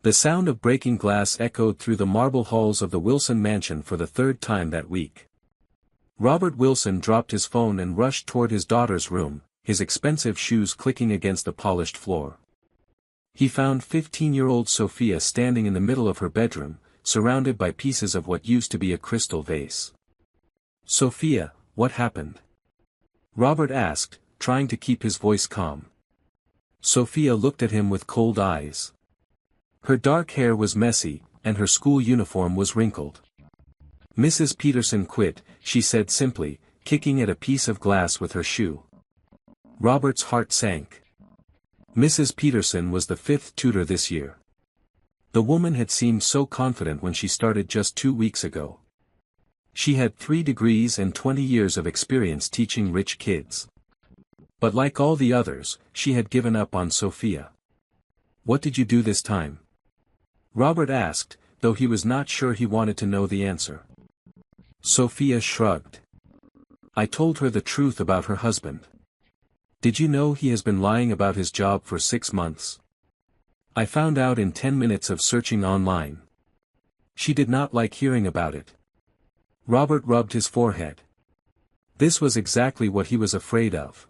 The sound of breaking glass echoed through the marble halls of the Wilson mansion for the third time that week. Robert Wilson dropped his phone and rushed toward his daughter's room, his expensive shoes clicking against the polished floor. He found 15-year-old Sophia standing in the middle of her bedroom, surrounded by pieces of what used to be a crystal vase. "Sophia, what happened?" Robert asked, trying to keep his voice calm. Sophia looked at him with cold eyes. Her dark hair was messy, and her school uniform was wrinkled. "Mrs. Peterson quit," she said simply, kicking at a piece of glass with her shoe. Robert's heart sank. Mrs. Peterson was the 5th tutor this year. The woman had seemed so confident when she started just 2 weeks ago. She had 3 degrees and 20 years of experience teaching rich kids. But like all the others, she had given up on Sophia. "What did you do this time?" Robert asked, though he was not sure he wanted to know the answer. Sophia shrugged. "I told her the truth about her husband. Did you know he has been lying about his job for 6 months? I found out in 10 minutes of searching online. She did not like hearing about it." Robert rubbed his forehead. This was exactly what he was afraid of.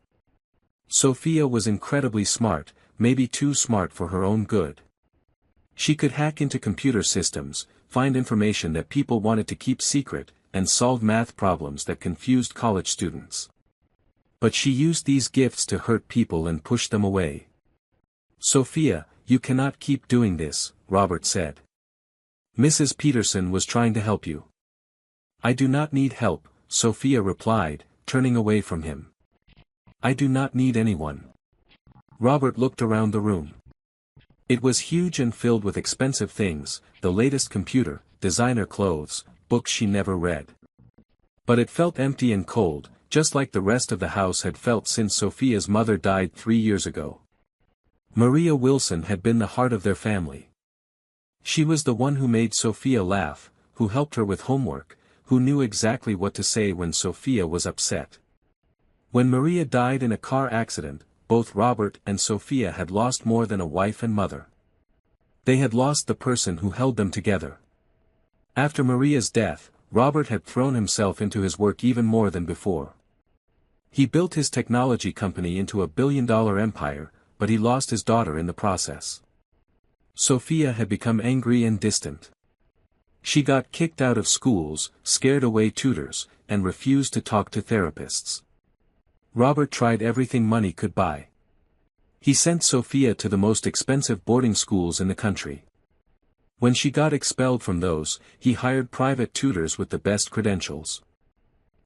Sophia was incredibly smart, maybe too smart for her own good. She could hack into computer systems, find information that people wanted to keep secret, and solve math problems that confused college students. But she used these gifts to hurt people and push them away. "Sophia, you cannot keep doing this," Robert said. "Mrs. Peterson was trying to help you." "I do not need help," Sophia replied, turning away from him. "I do not need anyone." Robert looked around the room. It was huge and filled with expensive things, the latest computer, designer clothes, books she never read. But it felt empty and cold, just like the rest of the house had felt since Sophia's mother died 3 years ago. Maria Wilson had been the heart of their family. She was the one who made Sophia laugh, who helped her with homework, who knew exactly what to say when Sophia was upset. When Maria died in a car accident, both Robert and Sophia had lost more than a wife and mother. They had lost the person who held them together. After Maria's death, Robert had thrown himself into his work even more than before. He built his technology company into a billion-dollar empire, but he lost his daughter in the process. Sophia had become angry and distant. She got kicked out of schools, scared away tutors, and refused to talk to therapists. Robert tried everything money could buy. He sent Sophia to the most expensive boarding schools in the country. When she got expelled from those, he hired private tutors with the best credentials.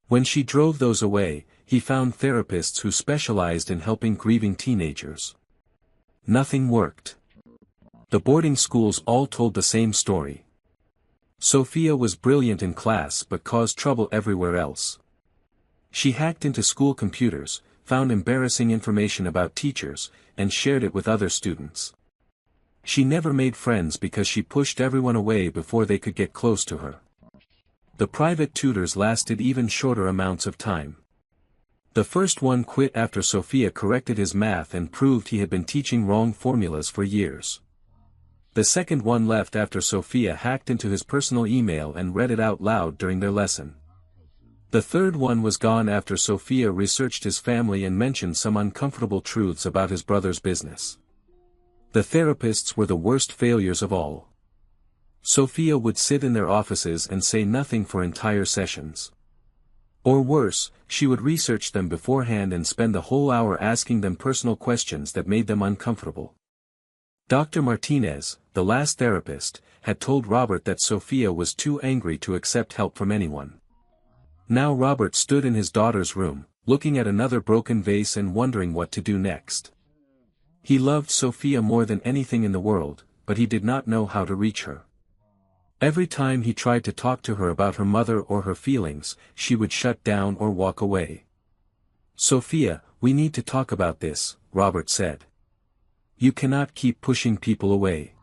When she drove those away, he found therapists who specialized in helping grieving teenagers. Nothing worked. The boarding schools all told the same story. Sophia was brilliant in class but caused trouble everywhere else. She hacked into school computers, found embarrassing information about teachers, and shared it with other students. She never made friends because she pushed everyone away before they could get close to her. The private tutors lasted even shorter amounts of time. The first one quit after Sophia corrected his math and proved he had been teaching wrong formulas for years. The second one left after Sophia hacked into his personal email and read it out loud during their lesson. The third one was gone after Sophia researched his family and mentioned some uncomfortable truths about his brother's business. The therapists were the worst failures of all. Sophia would sit in their offices and say nothing for entire sessions. Or worse, she would research them beforehand and spend the whole hour asking them personal questions that made them uncomfortable. Dr. Martinez, the last therapist, had told Robert that Sophia was too angry to accept help from anyone. Now Robert stood in his daughter's room, looking at another broken vase and wondering what to do next. He loved Sophia more than anything in the world, but he did not know how to reach her. Every time he tried to talk to her about her mother or her feelings, she would shut down or walk away. "Sophia, we need to talk about this," Robert said. "You cannot keep pushing people away."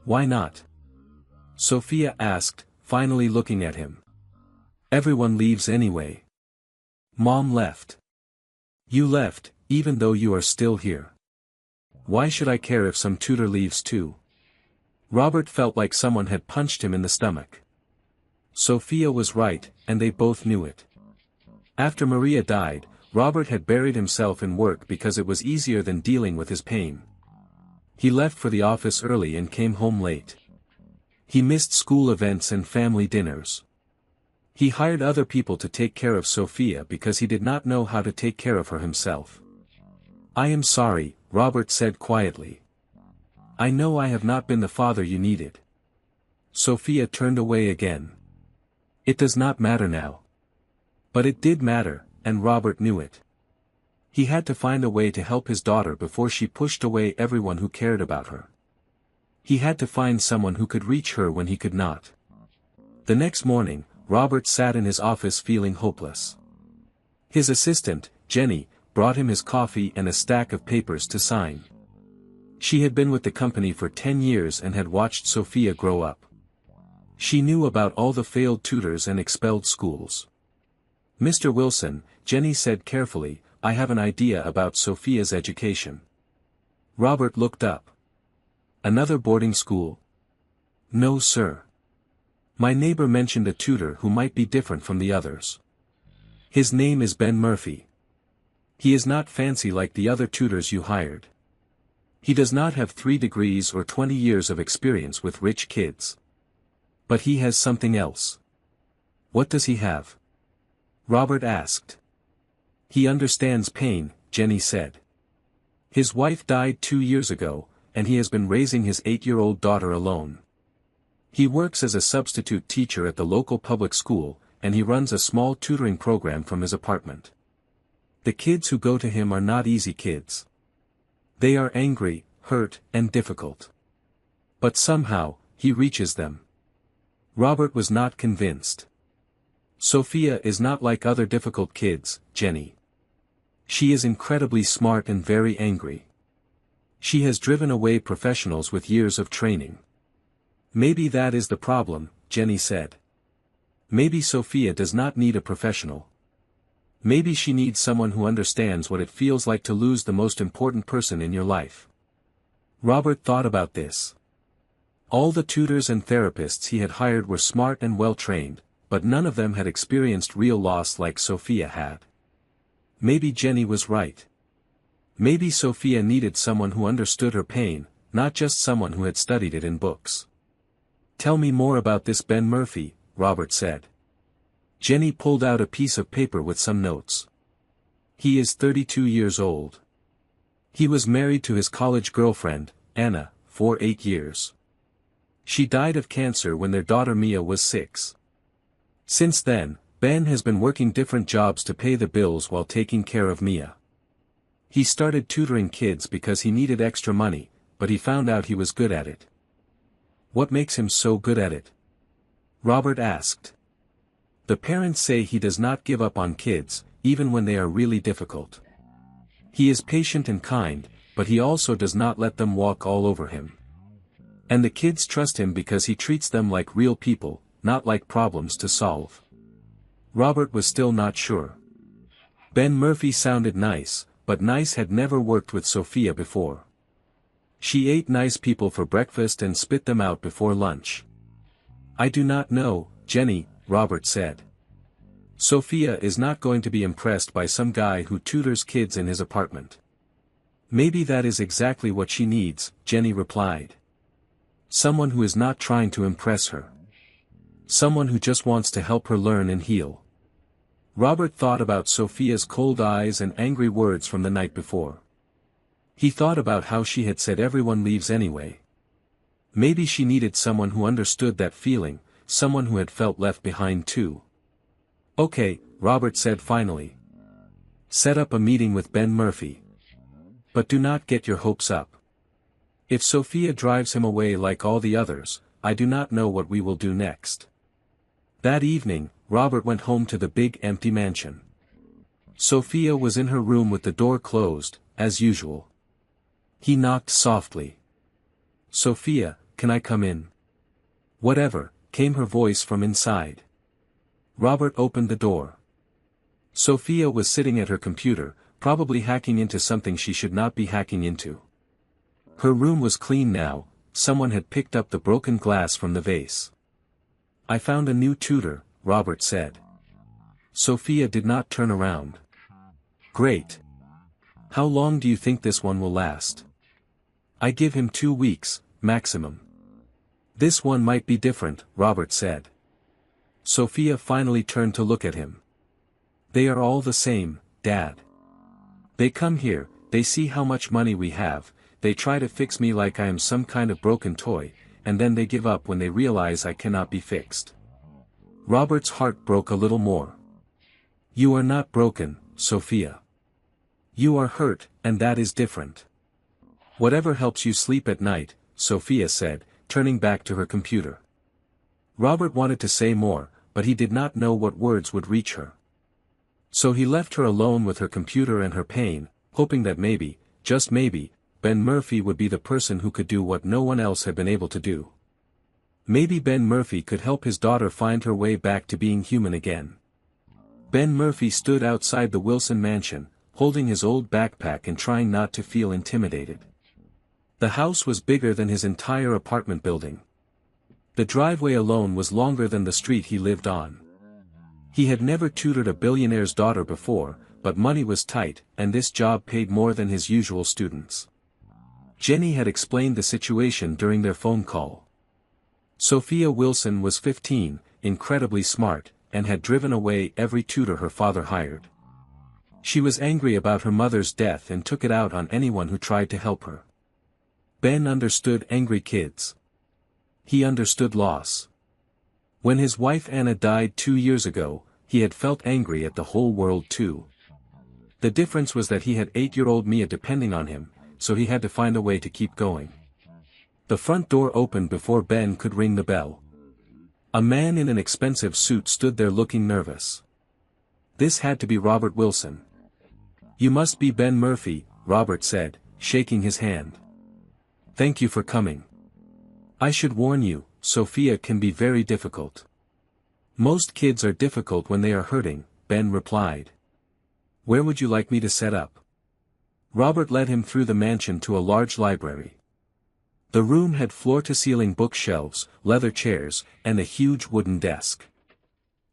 "Why not?" Sophia asked, finally looking at him. "Everyone leaves anyway. Mom left. You left, even though you are still here. Why should I care if some tutor leaves too?" Robert felt like someone had punched him in the stomach. Sophia was right, and they both knew it. After Maria died, Robert had buried himself in work because it was easier than dealing with his pain. He left for the office early and came home late. He missed school events and family dinners. He hired other people to take care of Sophia because he did not know how to take care of her himself. "I am sorry," Robert said quietly. "I know I have not been the father you needed." Sophia turned away again. "It does not matter now." But it did matter, and Robert knew it. He had to find a way to help his daughter before she pushed away everyone who cared about her. He had to find someone who could reach her when he could not. The next morning, Robert sat in his office feeling hopeless. His assistant, Jenny, brought him his coffee and a stack of papers to sign. She had been with the company for 10 years and had watched Sophia grow up. She knew about all the failed tutors and expelled schools. "Mr. Wilson," Jenny said carefully, "I have an idea about Sophia's education." Robert looked up. "Another boarding school?" "No, sir. My neighbor mentioned a tutor who might be different from the others. His name is Ben Murphy. He is not fancy like the other tutors you hired. He does not have 3 degrees or 20 years of experience with rich kids. But he has something else." "What does he have?" Robert asked. "He understands pain," Jenny said. "His wife died 2 years ago, and he has been raising his 8-year-old daughter alone. He works as a substitute teacher at the local public school, and he runs a small tutoring program from his apartment. The kids who go to him are not easy kids. They are angry, hurt, and difficult. But somehow, he reaches them." Robert was not convinced. "Sophia is not like other difficult kids, Jenny. She is incredibly smart and very angry. She has driven away professionals with years of training." "Maybe that is the problem," Jenny said. "Maybe Sophia does not need a professional. Maybe she needs someone who understands what it feels like to lose the most important person in your life." Robert thought about this. All the tutors and therapists he had hired were smart and well-trained, but none of them had experienced real loss like Sophia had. Maybe Jenny was right. Maybe Sophia needed someone who understood her pain, not just someone who had studied it in books. "Tell me more about this Ben Murphy," Robert said. Jenny pulled out a piece of paper with some notes. "He is 32 years old. He was married to his college girlfriend, Anna, for 8 years. She died of cancer when their daughter Mia was 6. Since then, Ben has been working different jobs to pay the bills while taking care of Mia. He started tutoring kids because he needed extra money, but he found out he was good at it." "What makes him so good at it?" Robert asked. "The parents say he does not give up on kids, even when they are really difficult. He is patient and kind, but he also does not let them walk all over him. And the kids trust him because he treats them like real people, not like problems to solve." Robert was still not sure. Ben Murphy sounded nice, but nice had never worked with Sophia before. She ate nice people for breakfast and spit them out before lunch. "I do not know, Jenny," Robert said. "Sophia is not going to be impressed by some guy who tutors kids in his apartment." "Maybe that is exactly what she needs," Jenny replied. "Someone who is not trying to impress her. Someone who just wants to help her learn and heal." Robert thought about Sophia's cold eyes and angry words from the night before. He thought about how she had said everyone leaves anyway. Maybe she needed someone who understood that feeling, someone who had felt left behind too. "Okay," Robert said finally. "Set up a meeting with Ben Murphy. But do not get your hopes up. If Sophia drives him away like all the others, I do not know what we will do next." That evening, Robert went home to the big empty mansion. Sophia was in her room with the door closed, as usual. He knocked softly. "Sophia, can I come in?" "Whatever," came her voice from inside. Robert opened the door. Sophia was sitting at her computer, probably hacking into something she should not be hacking into. Her room was clean now, someone had picked up the broken glass from the vase. "I found a new tutor," Robert said. Sophia did not turn around. "Great. How long do you think this one will last?" "I give him 2 weeks, maximum." "This one might be different," Robert said. Sophia finally turned to look at him. "They are all the same, Dad. They come here, they see how much money we have, they try to fix me like I am some kind of broken toy, and then they give up when they realize I cannot be fixed." Robert's heart broke a little more. "You are not broken, Sophia. You are hurt, and that is different. Whatever helps you sleep at night," Sophia said, turning back to her computer. Robert wanted to say more, but he did not know what words would reach her. So he left her alone with her computer and her pain, hoping that maybe, just maybe, Ben Murphy would be the person who could do what no one else had been able to do. Maybe Ben Murphy could help his daughter find her way back to being human again. Ben Murphy stood outside the Wilson mansion, holding his old backpack and trying not to feel intimidated. The house was bigger than his entire apartment building. The driveway alone was longer than the street he lived on. He had never tutored a billionaire's daughter before, but money was tight, and this job paid more than his usual students. Jenny had explained the situation during their phone call. Sophia Wilson was 15, incredibly smart, and had driven away every tutor her father hired. She was angry about her mother's death and took it out on anyone who tried to help her. Ben understood angry kids. He understood loss. When his wife Anna died 2 years ago, he had felt angry at the whole world too. The difference was that he had 8-year-old Mia depending on him, so he had to find a way to keep going. The front door opened before Ben could ring the bell. A man in an expensive suit stood there looking nervous. This had to be Robert Wilson. "You must be Ben Murphy," Robert said, shaking his hand. "Thank you for coming. I should warn you, Sophia can be very difficult." "Most kids are difficult when they are hurting," Ben replied. "Where would you like me to set up?" Robert led him through the mansion to a large library. The room had floor-to-ceiling bookshelves, leather chairs, and a huge wooden desk.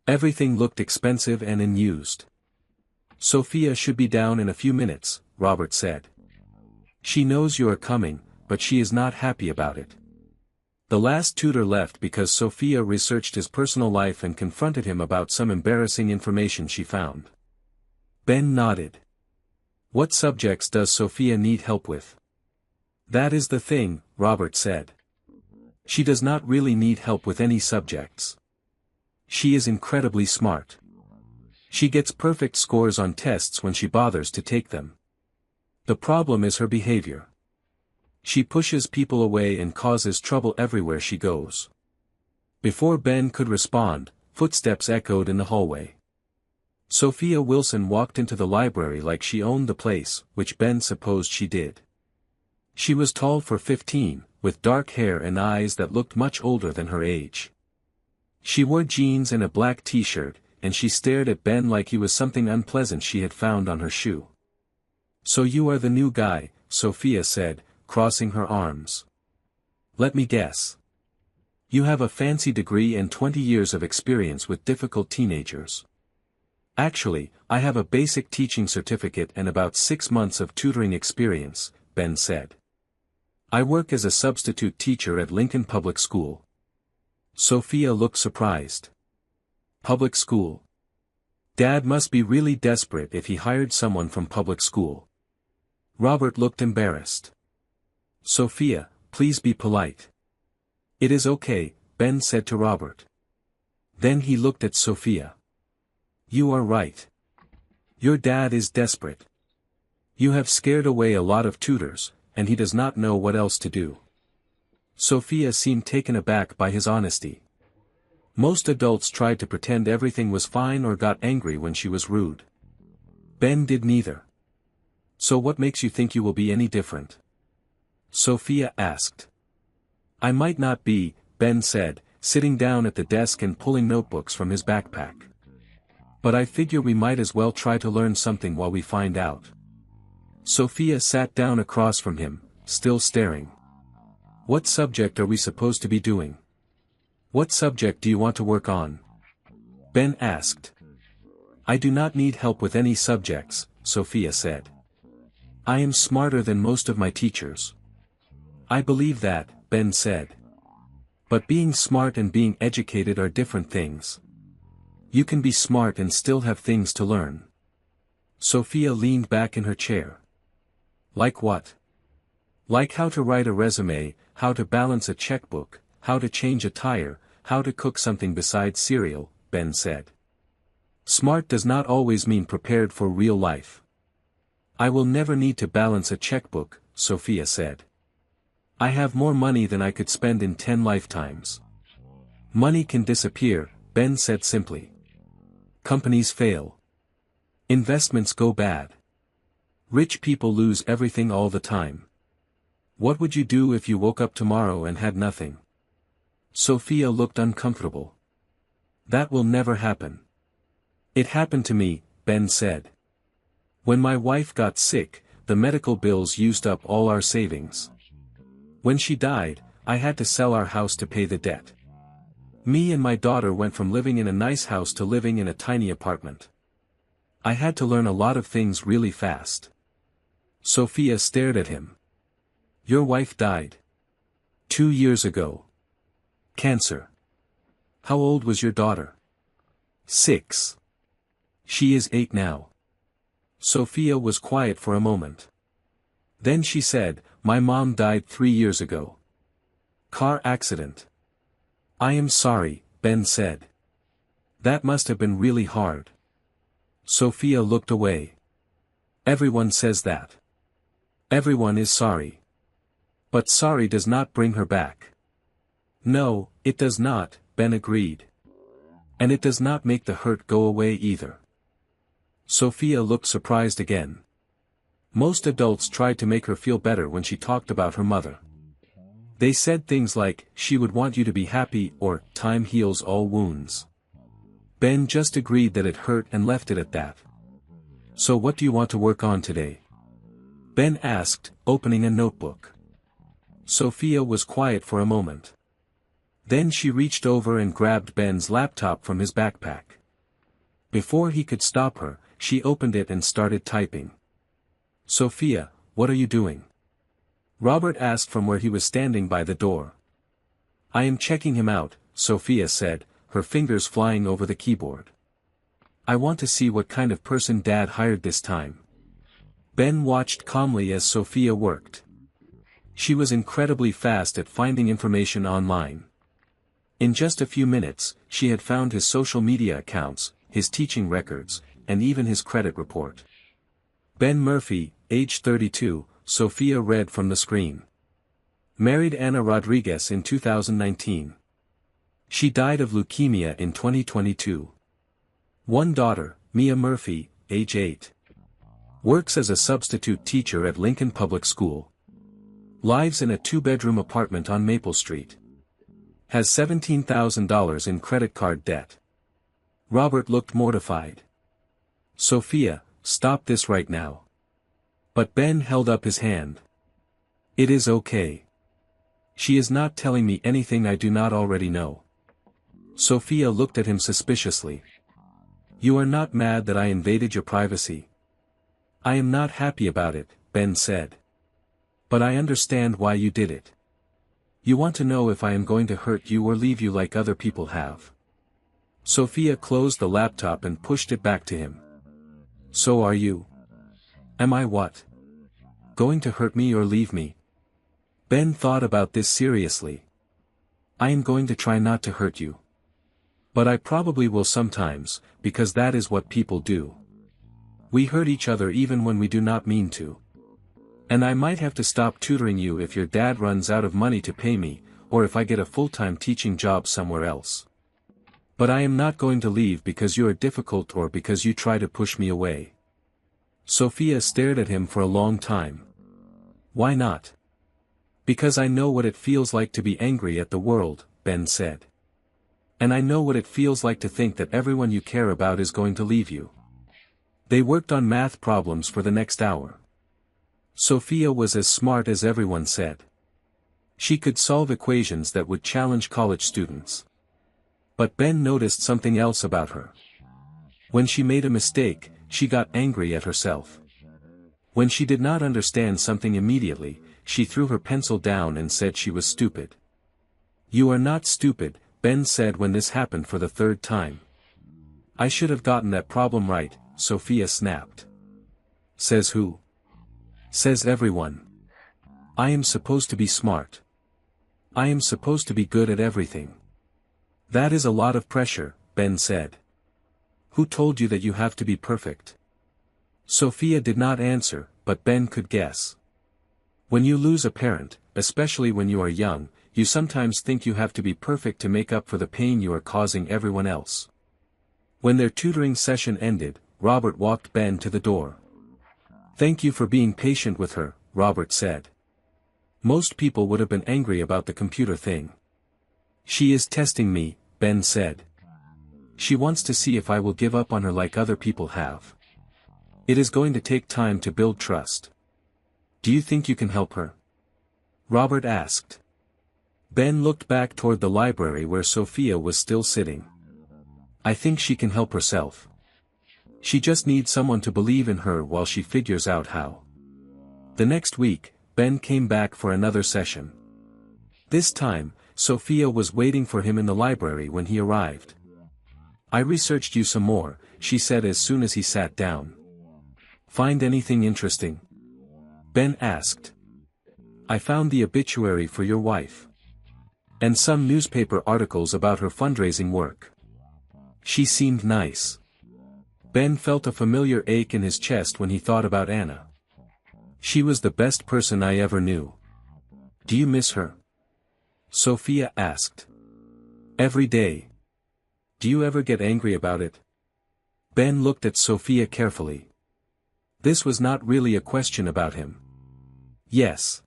Everything looked expensive and unused. "Sophia should be down in a few minutes," Robert said. "She knows you are coming, but she is not happy about it." The last tutor left because Sophia researched his personal life and confronted him about some embarrassing information she found. Ben nodded. "What subjects does Sophia need help with?" "That is the thing," Robert said. "She does not really need help with any subjects. She is incredibly smart. She gets perfect scores on tests when she bothers to take them. The problem is her behavior. She pushes people away and causes trouble everywhere she goes." Before Ben could respond, footsteps echoed in the hallway. Sophia Wilson walked into the library like she owned the place, which Ben supposed she did. She was tall for 15, with dark hair and eyes that looked much older than her age. She wore jeans and a black t-shirt, and she stared at Ben like he was something unpleasant she had found on her shoe. "So you are the new guy," Sophia said, crossing her arms. "Let me guess. You have a fancy degree and 20 years of experience with difficult teenagers." "Actually, I have a basic teaching certificate and about 6 months of tutoring experience," Ben said. "I work as a substitute teacher at Lincoln Public School." Sophia looked surprised. "Public school? Dad must be really desperate if he hired someone from public school." Robert looked embarrassed. "Sophia, please be polite." "It is okay," Ben said to Robert. Then he looked at Sophia. "You are right. Your dad is desperate. You have scared away a lot of tutors, and he does not know what else to do." Sophia seemed taken aback by his honesty. Most adults tried to pretend everything was fine or got angry when she was rude. Ben did neither. "So what makes you think you will be any different?" Sophia asked. "I might not be," Ben said, sitting down at the desk and pulling notebooks from his backpack. "But I figure we might as well try to learn something while we find out." Sophia sat down across from him, still staring. What subject are we supposed to be doing? What subject do you want to work on? Ben asked. I do not need help with any subjects, Sophia said. I am smarter than most of my teachers. I believe that, Ben said. But being smart and being educated are different things. You can be smart and still have things to learn. Sophia leaned back in her chair. Like what? Like how to write a resume, how to balance a checkbook, how to change a tire, how to cook something besides cereal, Ben said. Smart does not always mean prepared for real life. I will never need to balance a checkbook, Sophia said. I have more money than I could spend in 10 lifetimes. Money can disappear, Ben said simply. Companies fail. Investments go bad. Rich people lose everything all the time. What would you do if you woke up tomorrow and had nothing? Sophia looked uncomfortable. That will never happen. It happened to me, Ben said. When my wife got sick, the medical bills used up all our savings. When she died, I had to sell our house to pay the debt. Me and my daughter went from living in a nice house to living in a tiny apartment. I had to learn a lot of things really fast. Sophia stared at him. Your wife died. 2 years ago. Cancer. How old was your daughter? 6. She is 8 now. Sophia was quiet for a moment. Then she said, my mom died 3 years ago. Car accident. I am sorry, Ben said. That must have been really hard. Sophia looked away. Everyone says that. Everyone is sorry. But sorry does not bring her back. No, it does not, Ben agreed. And it does not make the hurt go away either. Sophia looked surprised again. Most adults tried to make her feel better when she talked about her mother. They said things like, she would want you to be happy, or, time heals all wounds. Ben just agreed that it hurt and left it at that. So what do you want to work on today? Ben asked, opening a notebook. Sophia was quiet for a moment. Then she reached over and grabbed Ben's laptop from his backpack. Before he could stop her, she opened it and started typing. Sophia, what are you doing? Robert asked from where he was standing by the door. I am checking him out, Sophia said, her fingers flying over the keyboard. I want to see what kind of person Dad hired this time. Ben watched calmly as Sophia worked. She was incredibly fast at finding information online. In just a few minutes, she had found his social media accounts, his teaching records, and even his credit report. Ben Murphy, age 32, Sophia read from the screen. Married Ana Rodriguez in 2019. She died of leukemia in 2022. One daughter, Mia Murphy, age 8. Works as a substitute teacher at Lincoln Public School. Lives in a 2-bedroom apartment on Maple Street. Has $17,000 in credit card debt. Robert looked mortified. Sophia, stop this right now. But Ben held up his hand. It is okay. She is not telling me anything I do not already know. Sophia looked at him suspiciously. You are not mad that I invaded your privacy? I am not happy about it, Ben said. But I understand why you did it. You want to know if I am going to hurt you or leave you like other people have. Sophia closed the laptop and pushed it back to him. So are you? Am I what? Going to hurt me or leave me? Ben thought about this seriously. I am going to try not to hurt you. But I probably will sometimes, because that is what people do. We hurt each other even when we do not mean to. And I might have to stop tutoring you if your dad runs out of money to pay me, or if I get a full-time teaching job somewhere else. But I am not going to leave because you are difficult or because you try to push me away. Sophia stared at him for a long time. Why not? Because I know what it feels like to be angry at the world, Ben said. And I know what it feels like to think that everyone you care about is going to leave you. They worked on math problems for the next hour. Sophia was as smart as everyone said. She could solve equations that would challenge college students. But Ben noticed something else about her. When she made a mistake, she got angry at herself. When she did not understand something immediately, she threw her pencil down and said she was stupid. "You are not stupid," Ben said when this happened for the third time. "I should have gotten that problem right," Sophia snapped. "Says who?" "Says everyone. I am supposed to be smart. I am supposed to be good at everything." "That is a lot of pressure," Ben said. "Who told you that you have to be perfect?" Sophia did not answer, but Ben could guess. When you lose a parent, especially when you are young, you sometimes think you have to be perfect to make up for the pain you are causing everyone else. When their tutoring session ended, Robert walked Ben to the door. "Thank you for being patient with her," Robert said. "Most people would have been angry about the computer thing." "She is testing me," Ben said. "She wants to see if I will give up on her like other people have. It is going to take time to build trust. Do you think you can help her?" Robert asked. Ben looked back toward the library where Sophia was still sitting. "I think she can help herself. She just needs someone to believe in her while she figures out how." The next week, Ben came back for another session. This time, Sophia was waiting for him in the library when he arrived. "I researched you some more," she said as soon as he sat down. "Find anything interesting?" Ben asked. "I found the obituary for your wife. And some newspaper articles about her fundraising work. She seemed nice." Ben felt a familiar ache in his chest when he thought about Anna. "She was the best person I ever knew." "Do you miss her?" Sophia asked. "Every day." "Do you ever get angry about it?" Ben looked at Sophia carefully. This was not really a question about him. "Yes.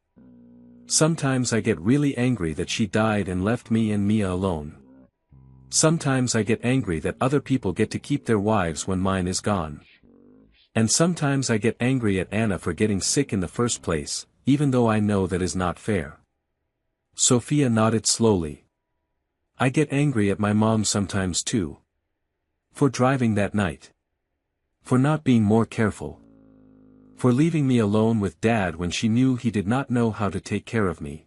Sometimes I get really angry that she died and left me and Mia alone. Sometimes I get angry that other people get to keep their wives when mine is gone. And sometimes I get angry at Anna for getting sick in the first place, even though I know that is not fair." Sophia nodded slowly. "I get angry at my mom sometimes too. For driving that night. For not being more careful. For leaving me alone with Dad when she knew he did not know how to take care of me."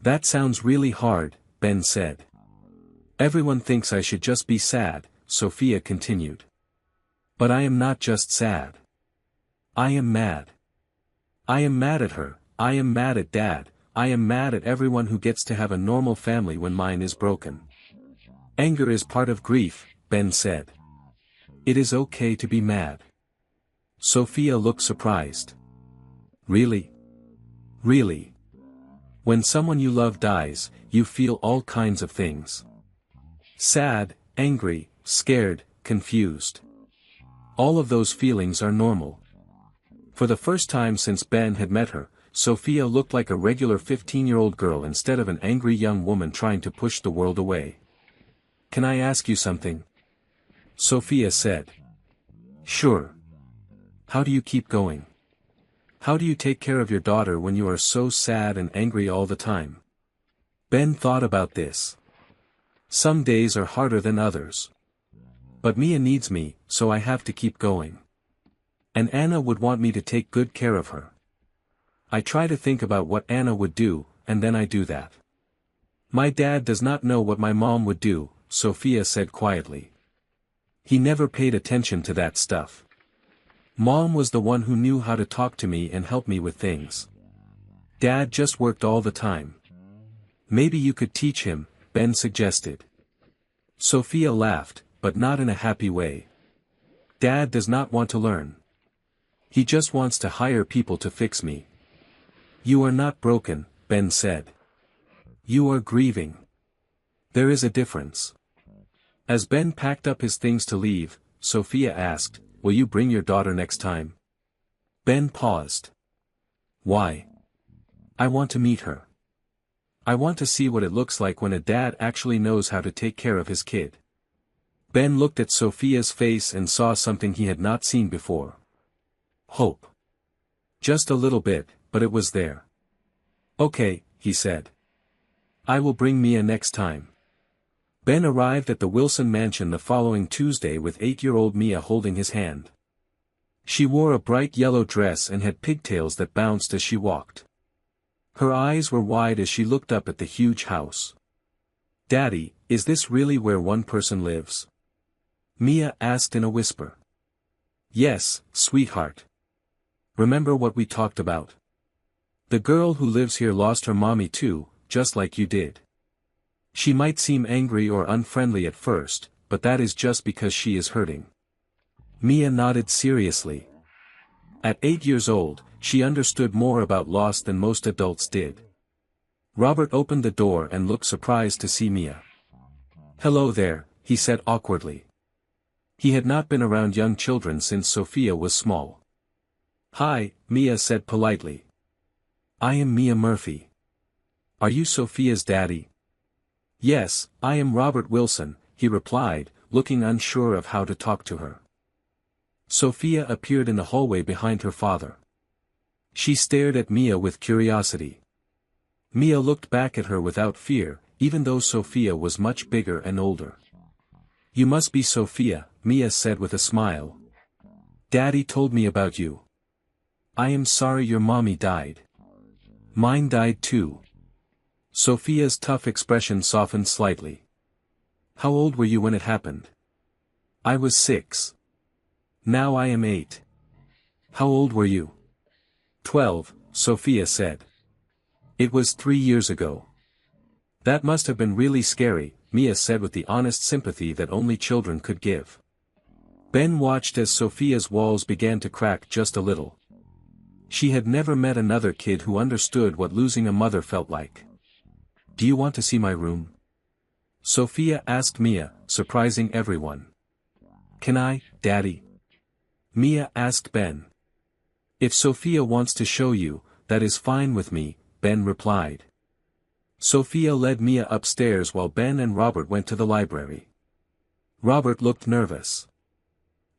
"That sounds really hard," Ben said. "Everyone thinks I should just be sad," Sophia continued. "But I am not just sad. I am mad. I am mad at her, I am mad at Dad, I am mad at everyone who gets to have a normal family when mine is broken." "Anger is part of grief," Ben said. "It is okay to be mad." Sophia looked surprised. "Really? Really? When someone you love dies, you feel all kinds of things. Sad, angry, scared, confused. All of those feelings are normal." For the first time since Ben had met her, Sophia looked like a regular 15-year-old girl instead of an angry young woman trying to push the world away. "Can I ask you something?" Sophia said. "Sure. How do you keep going? How do you take care of your daughter when you are so sad and angry all the time?" Ben thought about this. "Some days are harder than others. But Mia needs me, so I have to keep going. And Anna would want me to take good care of her. I try to think about what Anna would do, and then I do that. My dad does not know what my mom would do," Sophia said quietly. "He never paid attention to that stuff. Mom was the one who knew how to talk to me and help me with things. Dad just worked all the time." "Maybe you could teach him," Ben suggested. Sophia laughed, but not in a happy way. "Dad does not want to learn. He just wants to hire people to fix me." "You are not broken," Ben said. "You are grieving. There is a difference." As Ben packed up his things to leave, Sophia asked, "Will you bring your daughter next time?" Ben paused. "Why?" "I want to meet her. I want to see what it looks like when a dad actually knows how to take care of his kid." Ben looked at Sophia's face and saw something he had not seen before. Hope. Just a little bit, but it was there. "Okay, he said. I will bring Mia next time. Ben arrived at the Wilson mansion the following Tuesday with 8-year-old Mia holding his hand. She wore a bright yellow dress and had pigtails that bounced as she walked. Her eyes were wide as she looked up at the huge house. "Daddy, is this really where one person lives?" Mia asked in a whisper. "Yes, sweetheart. Remember what we talked about? The girl who lives here lost her mommy too, just like you did. She might seem angry or unfriendly at first, but that is just because she is hurting." Mia nodded seriously. At 8 years old, she understood more about loss than most adults did. Robert opened the door and looked surprised to see Mia. "Hello there," he said awkwardly. He had not been around young children since Sophia was small. "Hi," Mia said politely. "I am Mia Murphy. Are you Sophia's daddy?" "Yes, I am Robert Wilson," he replied, looking unsure of how to talk to her. Sophia appeared in the hallway behind her father. She stared at Mia with curiosity. Mia looked back at her without fear, even though Sophia was much bigger and older. "You must be Sophia," Mia said with a smile. "Daddy told me about you. I am sorry your mommy died." "Mine died too." Sophia's tough expression softened slightly. "How old were you when it happened?" "I was 6. Now I am 8. How old were you?" 12, Sophia said. "It was 3 years ago." "That must have been really scary," Mia said with the honest sympathy that only children could give. Ben watched as Sophia's walls began to crack just a little. She had never met another kid who understood what losing a mother felt like. "Do you want to see my room?" Sophia asked Mia, surprising everyone. "Can I, Daddy?" Mia asked Ben. "If Sophia wants to show you, that is fine with me," Ben replied. Sophia led Mia upstairs while Ben and Robert went to the library. Robert looked nervous.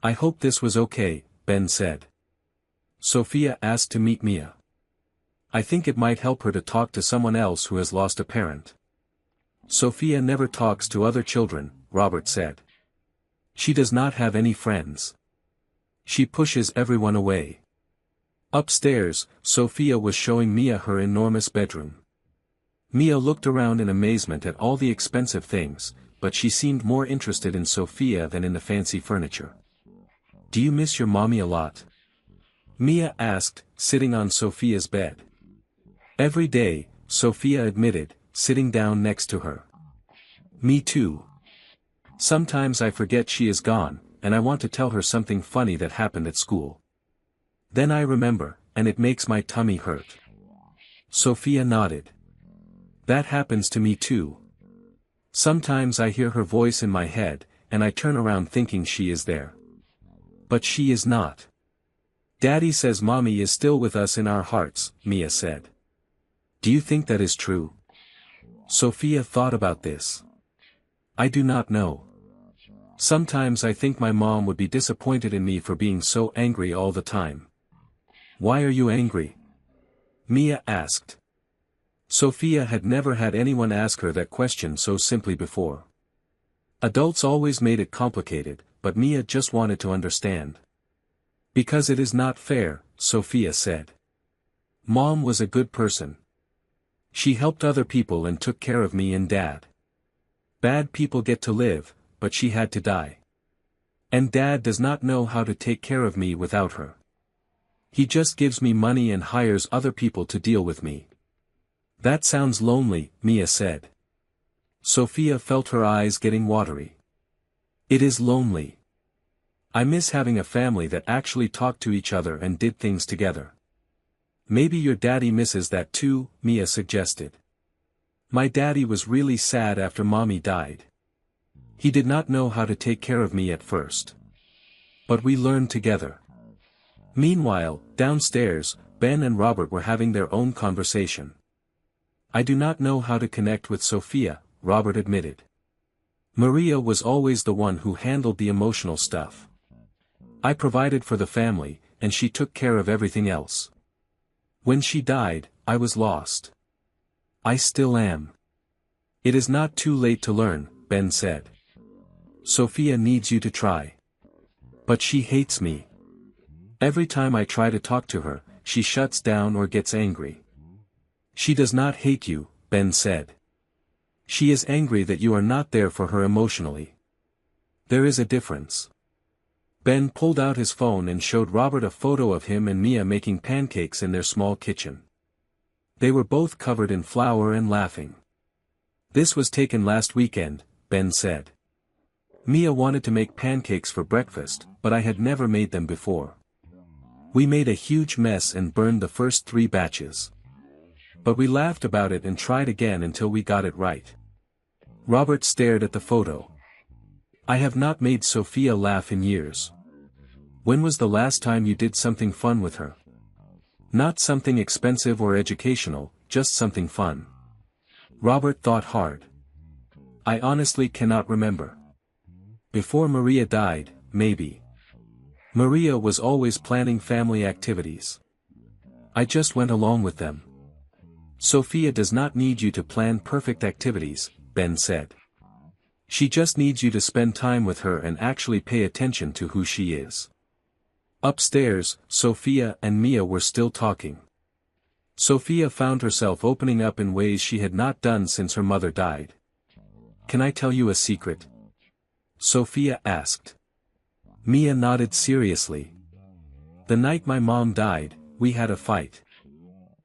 "I hope this was okay," Ben said. Sophia asked to meet Mia. "I think it might help her to talk to someone else who has lost a parent." "Sophia never talks to other children," Robert said. "She does not have any friends. She pushes everyone away." Upstairs, Sophia was showing Mia her enormous bedroom. Mia looked around in amazement at all the expensive things, but she seemed more interested in Sophia than in the fancy furniture. "Do you miss your mommy a lot?" Mia asked, sitting on Sophia's bed. "Every day," Sophia admitted, sitting down next to her. "Me too. Sometimes I forget she is gone, and I want to tell her something funny that happened at school. Then I remember, and it makes my tummy hurt." Sophia nodded. "That happens to me too. Sometimes I hear her voice in my head, and I turn around thinking she is there. But she is not. Daddy says Mommy is still with us in our hearts," Mia said. "Do you think that is true?" Sophia thought about this. "I do not know. Sometimes I think my mom would be disappointed in me for being so angry all the time." "Why are you angry?" Mia asked. Sophia had never had anyone ask her that question so simply before. Adults always made it complicated, but Mia just wanted to understand. "Because it is not fair," Sophia said. "Mom was a good person. She helped other people and took care of me and Dad. Bad people get to live, but she had to die. And Dad does not know how to take care of me without her. He just gives me money and hires other people to deal with me." "That sounds lonely," Mia said. Sophia felt her eyes getting watery. "It is lonely. I miss having a family that actually talked to each other and did things together." "Maybe your daddy misses that too," Mia suggested. "My daddy was really sad after Mommy died. He did not know how to take care of me at first. But we learned together." Meanwhile, downstairs, Ben and Robert were having their own conversation. "I do not know how to connect with Sophia," Robert admitted. "Maria was always the one who handled the emotional stuff. I provided for the family, and she took care of everything else. When she died, I was lost. I still am. It is not too late to learn, Ben said. Sophia needs you to try. But she hates me. Every time I try to talk to her, she shuts down or gets angry. She does not hate you, Ben said. She is angry that you are not there for her emotionally. There is a difference. Ben pulled out his phone and showed Robert a photo of him and Mia making pancakes in their small kitchen. They were both covered in flour and laughing. This was taken last weekend, Ben said. Mia wanted to make pancakes for breakfast, but I had never made them before. We made a huge mess and burned the first 3 batches. But we laughed about it and tried again until we got it right. Robert stared at the photo. I have not made Sophia laugh in years. When was the last time you did something fun with her? Not something expensive or educational, just something fun. Robert thought hard. I honestly cannot remember. Before Maria died, maybe. Maria was always planning family activities. I just went along with them. Sophia does not need you to plan perfect activities, Ben said. She just needs you to spend time with her and actually pay attention to who she is. Upstairs, Sophia and Mia were still talking. Sophia found herself opening up in ways she had not done since her mother died. Can I tell you a secret? Sophia asked. Mia nodded seriously. The night my mom died, we had a fight.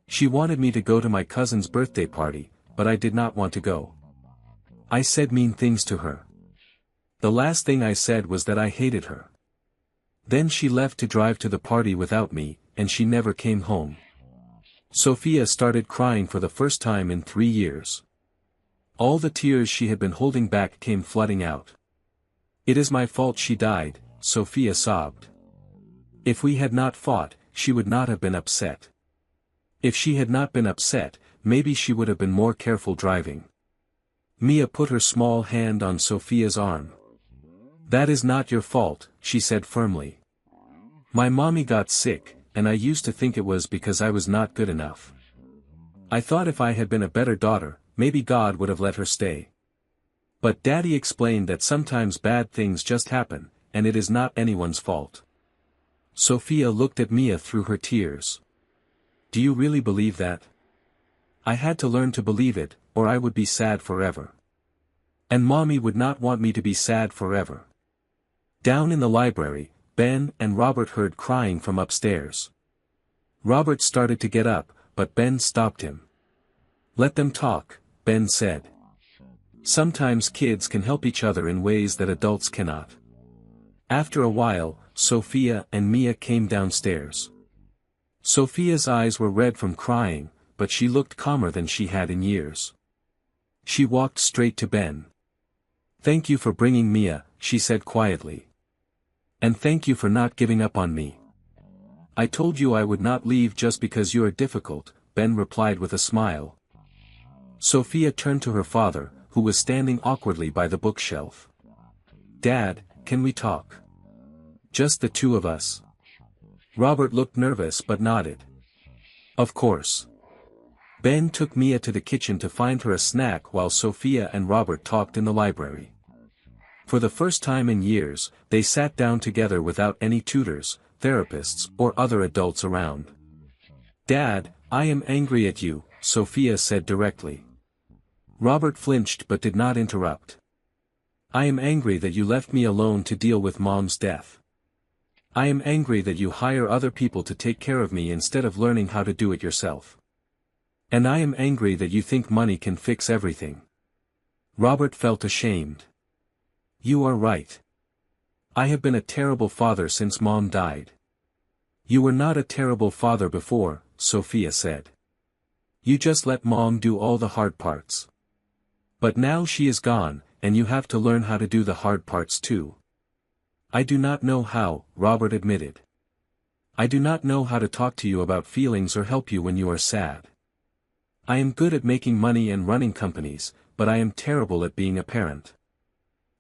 She wanted me to go to my cousin's birthday party, but I did not want to go. I said mean things to her. The last thing I said was that I hated her. Then she left to drive to the party without me, and she never came home. Sophia started crying for the first time in 3 years. All the tears she had been holding back came flooding out. It is my fault she died, Sophia sobbed. If we had not fought, she would not have been upset. If she had not been upset, maybe she would have been more careful driving. Mia put her small hand on Sophia's arm. That is not your fault, she said firmly. My mommy got sick, and I used to think it was because I was not good enough. I thought if I had been a better daughter, maybe God would have let her stay. But Daddy explained that sometimes bad things just happen, and it is not anyone's fault. Sophia looked at Mia through her tears. Do you really believe that? I had to learn to believe it, or I would be sad forever. And Mommy would not want me to be sad forever. Down in the library, Ben and Robert heard crying from upstairs. Robert started to get up, but Ben stopped him. Let them talk, Ben said. Sometimes kids can help each other in ways that adults cannot. After a while, Sophia and Mia came downstairs. Sophia's eyes were red from crying, but she looked calmer than she had in years. She walked straight to Ben. Thank you for bringing Mia, she said quietly. And thank you for not giving up on me. I told you I would not leave just because you are difficult, Ben replied with a smile. Sophia turned to her father, who was standing awkwardly by the bookshelf. Dad, can we talk? Just the two of us. Robert looked nervous but nodded. Of course. Ben took Mia to the kitchen to find her a snack while Sophia and Robert talked in the library. For the first time in years, they sat down together without any tutors, therapists, or other adults around. Dad, I am angry at you, Sophia said directly. Robert flinched but did not interrupt. I am angry that you left me alone to deal with Mom's death. I am angry that you hire other people to take care of me instead of learning how to do it yourself. And I am angry that you think money can fix everything. Robert felt ashamed. You are right. I have been a terrible father since Mom died. You were not a terrible father before, Sophia said. You just let Mom do all the hard parts. But now she is gone, and you have to learn how to do the hard parts too. I do not know how, Robert admitted. I do not know how to talk to you about feelings or help you when you are sad. I am good at making money and running companies, but I am terrible at being a parent.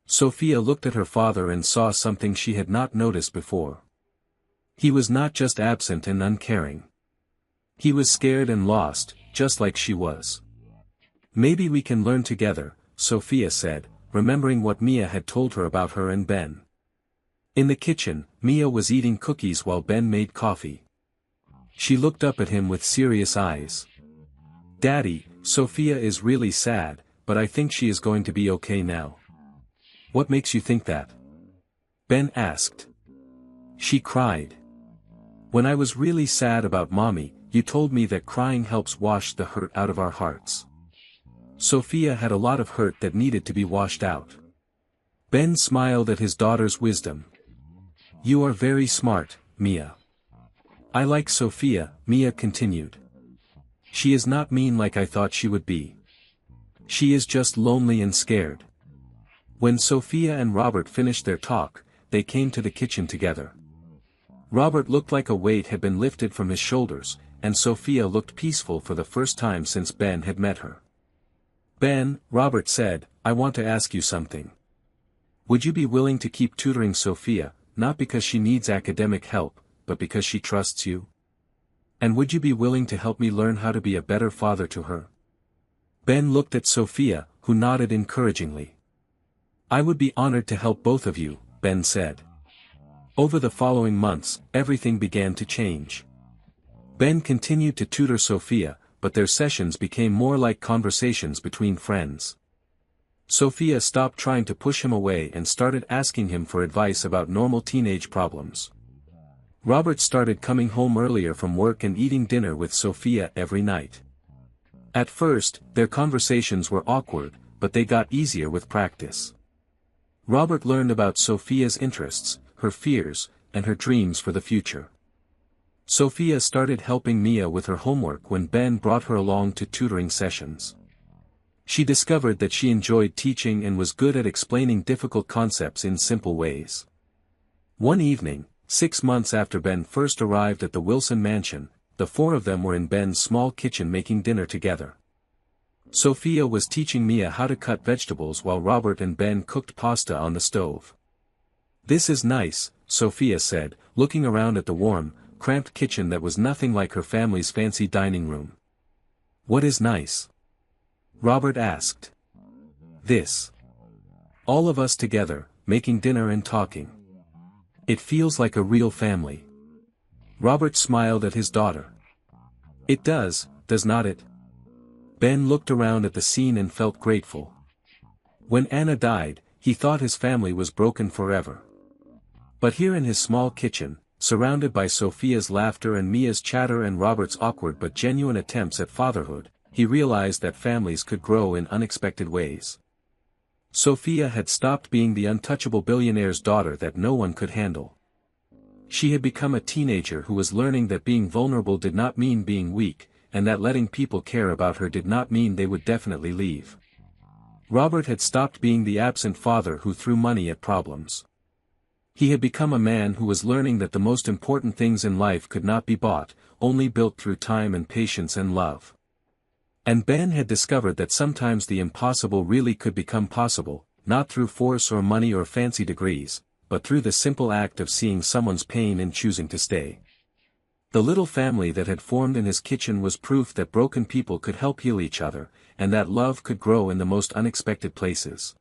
Sophia looked at her father and saw something she had not noticed before. He was not just absent and uncaring. He was scared and lost, just like she was. Maybe we can learn together, Sophia said, remembering what Mia had told her about her and Ben. In the kitchen, Mia was eating cookies while Ben made coffee. She looked up at him with serious eyes. "Daddy, Sophia is really sad, but I think she is going to be okay now." "What makes you think that?" Ben asked. She cried. "When I was really sad about Mommy, you told me that crying helps wash the hurt out of our hearts." Sophia had a lot of hurt that needed to be washed out. Ben smiled at his daughter's wisdom. "You are very smart, Mia." "I like Sophia," Mia continued. "She is not mean like I thought she would be. She is just lonely and scared." When Sophia and Robert finished their talk, they came to the kitchen together. Robert looked like a weight had been lifted from his shoulders, and Sophia looked peaceful for the first time since Ben had met her. "Ben," Robert said, "I want to ask you something. Would you be willing to keep tutoring Sophia, not because she needs academic help, but because she trusts you? And would you be willing to help me learn how to be a better father to her?" Ben looked at Sophia, who nodded encouragingly. "I would be honored to help both of you," Ben said. Over the following months, everything began to change. Ben continued to tutor Sophia, but their sessions became more like conversations between friends. Sophia stopped trying to push him away and started asking him for advice about normal teenage problems. Robert started coming home earlier from work and eating dinner with Sophia every night. At first, their conversations were awkward, but they got easier with practice. Robert learned about Sophia's interests, her fears, and her dreams for the future. Sophia started helping Mia with her homework when Ben brought her along to tutoring sessions. She discovered that she enjoyed teaching and was good at explaining difficult concepts in simple ways. One evening, 6 months after Ben first arrived at the Wilson mansion, the four of them were in Ben's small kitchen making dinner together. Sophia was teaching Mia how to cut vegetables while Robert and Ben cooked pasta on the stove. "This is nice," Sophia said, looking around at the warm, cramped kitchen that was nothing like her family's fancy dining room. "What is nice?" Robert asked. "This. All of us together, making dinner and talking. It feels like a real family." Robert smiled at his daughter. "It does not it?" Ben looked around at the scene and felt grateful. When Anna died, he thought his family was broken forever. But here in his small kitchen, surrounded by Sophia's laughter and Mia's chatter and Robert's awkward but genuine attempts at fatherhood, he realized that families could grow in unexpected ways. Sophia had stopped being the untouchable billionaire's daughter that no one could handle. She had become a teenager who was learning that being vulnerable did not mean being weak, and that letting people care about her did not mean they would definitely leave. Robert had stopped being the absent father who threw money at problems. He had become a man who was learning that the most important things in life could not be bought, only built through time and patience and love. And Ben had discovered that sometimes the impossible really could become possible, not through force or money or fancy degrees, but through the simple act of seeing someone's pain and choosing to stay. The little family that had formed in his kitchen was proof that broken people could help heal each other, and that love could grow in the most unexpected places.